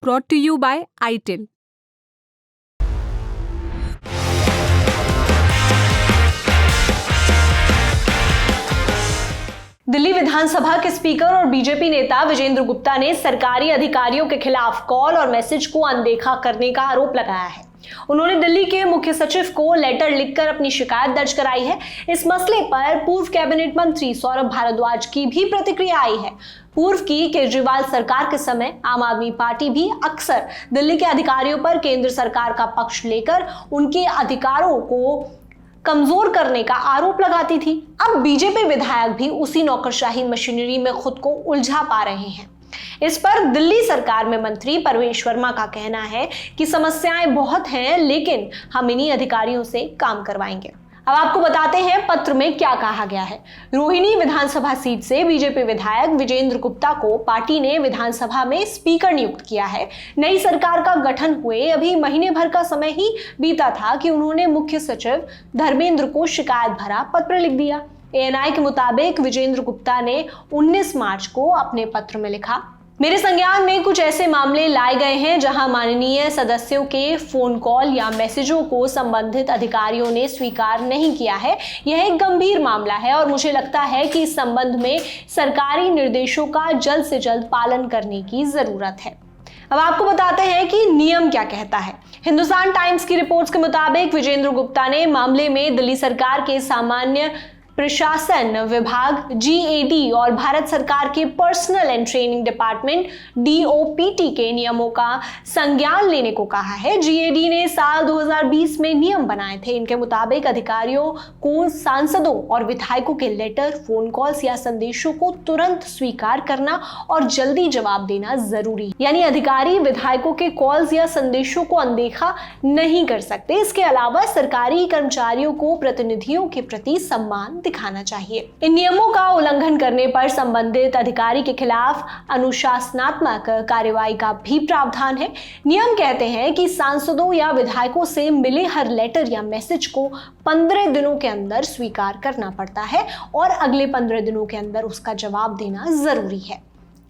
brought to you by ITIL. Delhi विधानसभा के speaker और BJP नेता विजेंद्र गुप्ता ने सरकारी अधिकारियों के खिलाफ कॉल और मैसेज को अनदेखा करने का आरोप लगाया है। उन्होंने दिल्ली के मुख्य सचिव को लेटर लिखकर अपनी शिकायत दर्ज कराई है। इस मसले पर पूर्व कैबिनेट मंत्री सौरभ भारद्वाज की भी प्रतिक्रिया आई है। पूर्व की केजरीवाल सरकार के समय आम आदमी पार्टी भी अक्सर दिल्ली के अधिकारियों पर केंद्र सरकार का पक्ष लेकर उनके अधिकारों को कमजोर करने का आरोप लगाती थी। अब बीजेपी विधायक भी उसी नौकरशाही मशीनरी में खुद को उलझा पा रहे हैं। इस पर दिल्ली सरकार में मंत्री परवेश वर्मा का कहना है कि समस्याएं बहुत हैं, लेकिन हम इन्हीं अधिकारियों से काम करवाएंगे। अब आपको बताते हैं पत्र में क्या कहा गया है। रोहिणी विधानसभा सीट से बीजेपी विधायक विजेंद्र गुप्ता को पार्टी ने विधानसभा में स्पीकर नियुक्त किया है। नई सरकार का गठन हुए अभी महीने भर का समय ही बीता था कि उन्होंने मुख्य सचिव धर्मेंद्र को शिकायत भरा पत्र लिख दिया। एएनआई के मुताबिक विजेंद्र गुप्ता ने 19 मार्च को अपने पत्र में लिखा, मेरे संज्ञान में कुछ ऐसे मामले लाए गए हैं जहां माननीय सदस्यों के फोन कॉल या मैसेजों को संबंधित अधिकारियों ने स्वीकार नहीं किया है। यह एक गंभीर मामला है और मुझे लगता है कि इस संबंध में सरकारी निर्देशों का जल्द से जल्द पालन करने की जरूरत है। अब आपको बताते हैं कि नियम क्या कहता है। हिंदुस्तान टाइम्स की रिपोर्ट्स के मुताबिक विजेंद्र गुप्ता ने मामले में दिल्ली सरकार के सामान्य प्रशासन विभाग GAD और भारत सरकार के personal and training department DOPT के नियमों का संज्ञान लेने को कहा है। GAD ने साल 2020 में नियम बनाए थे। इनके मुताबिक अधिकारियों को सांसदों और विधायकों के लेटर, फोन कॉल्स या संदेशों को तुरंत स्वीकार करना और जल्दी जवाब देना जरूरी, यानी अधिकारी विधायकों के कॉल्स या संदेशों को अनदेखा नहीं कर सकते। इसके अलावा सरकारी कर्मचारियों को प्रतिनिधियों के प्रति सम्मान दिखाना चाहिए। इन नियमों का उल्लंघन करने पर संबंधित अधिकारी के खिलाफ अनुशासनात्मक कार्रवाई का भी प्रावधान है। नियम कहते हैं कि सांसदों या विधायकों से मिले हर लेटर या मैसेज को 15 दिनों के अंदर स्वीकार करना पड़ता है और अगले 15 दिनों के अंदर उसका जवाब देना जरूरी है।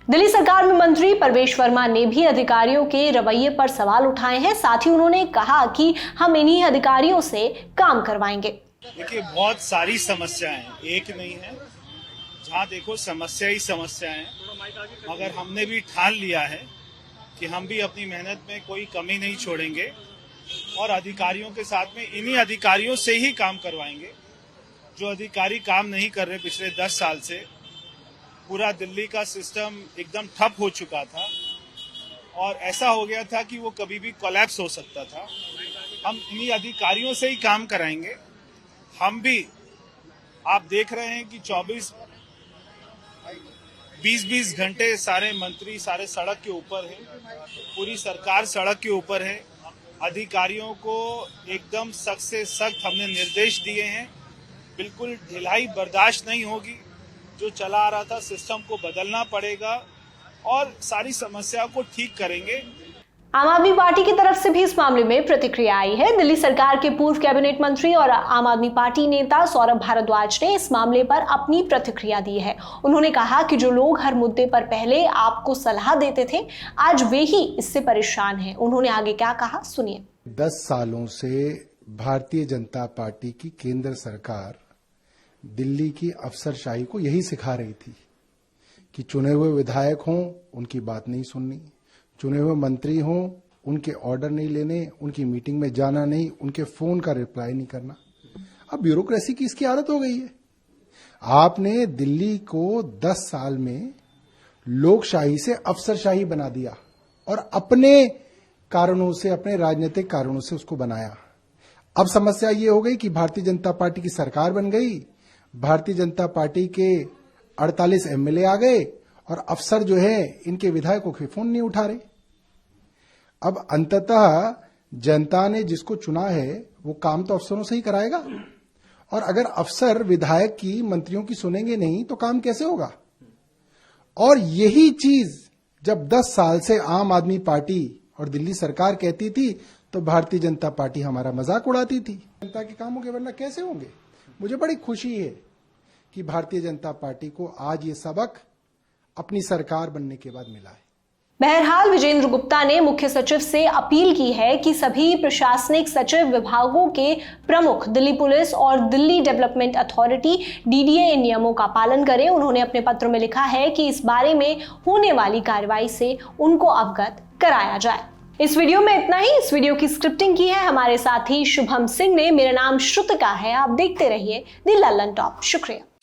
दिल्ली सरकार में मंत्री परवेश वर्मा ने भी अधिकारियों के रवैये पर सवाल उठाए हैं। साथ ही उन्होंने कहा कि हम इन्हीं अधिकारियों से काम करवाएंगे। देखिए, बहुत सारी समस्याएं हैं, एक नहीं है। जहाँ देखो समस्या ही समस्या है, मगर हमने भी ठान लिया है कि हम भी अपनी मेहनत में कोई कमी नहीं छोड़ेंगे और अधिकारियों के साथ में इन्हीं अधिकारियों से ही काम करवाएंगे। जो अधिकारी काम नहीं कर रहे पिछले 10 साल से, पूरा दिल्ली का सिस्टम एकदम ठप हो चुका था और ऐसा हो गया था कि वो कभी भी कोलैप्स हो सकता था। हम इन्हीं अधिकारियों से ही काम कराएंगे। हम भी, आप देख रहे हैं कि 20-20 घंटे सारे मंत्री सारे सड़क के ऊपर है, पूरी सरकार सड़क के ऊपर है। अधिकारियों को एकदम सख्त से सख्त हमने निर्देश दिए हैं। बिल्कुल ढिलाई बर्दाश्त नहीं होगी। जो चला आ रहा था सिस्टम को बदलना पड़ेगा और सारी समस्या को ठीक करेंगे। आम आदमी पार्टी की तरफ से भी इस मामले में प्रतिक्रिया आई है। दिल्ली सरकार के पूर्व कैबिनेट मंत्री और आम आदमी पार्टी नेता सौरभ भारद्वाज ने इस मामले पर अपनी प्रतिक्रिया दी है। उन्होंने कहा कि जो लोग हर मुद्दे पर पहले आपको सलाह देते थे, आज वे ही इससे परेशान हैं। उन्होंने आगे क्या कहा, सुनिए। 10 सालों से भारतीय जनता पार्टी की केंद्र सरकार दिल्ली की अफसरशाही को यही सिखा रही थी कि चुने हुए विधायक हों, उनकी बात नहीं सुननी, चुने हुए मंत्री हों, उनके ऑर्डर नहीं लेने, उनकी मीटिंग में जाना नहीं, उनके फोन का रिप्लाई नहीं करना। अब ब्यूरोक्रेसी की इसकी आदत हो गई है। आपने दिल्ली को 10 साल में लोकशाही से अफसरशाही बना दिया और अपने कारणों से, अपने राजनीतिक कारणों से उसको बनाया। अब समस्या ये हो गई कि भारतीय जनता पार्टी की सरकार बन गई, भारतीय जनता पार्टी के 48 MLA आ गए और अफसर जो है इनके विधायकों के फोन नहीं उठा रहे। अब अंततः जनता ने जिसको चुना है वो काम तो अफसरों से ही कराएगा और अगर अफसर विधायक की, मंत्रियों की सुनेंगे नहीं तो काम कैसे होगा। और यही चीज जब 10 साल से आम आदमी पार्टी और दिल्ली सरकार कहती थी तो भारतीय जनता पार्टी हमारा मजाक उड़ाती थी। जनता के काम होंगे वरना कैसे होंगे। मुझे बड़ी खुशी है कि भारतीय जनता पार्टी को आज ये सबक अपनी सरकार बनने के बाद मिला है। बहरहाल विजेंद्र गुप्ता ने मुख्य सचिव से अपील की है कि सभी प्रशासनिक सचिव विभागों के प्रमुख दिल्ली पुलिस और दिल्ली डेवलपमेंट अथॉरिटी DDA इन नियमों का पालन करें। उन्होंने अपने पत्र में लिखा है कि इस बारे में होने वाली कार्रवाई से उनको अवगत कराया जाए। इस वीडियो में इतना ही। इस वीडियो की स्क्रिप्टिंग की है हमारे साथी शुभम सिंह ने। मेरा नाम श्रुतिका है। आप देखते रहिए द लल्लन टॉप। शुक्रिया।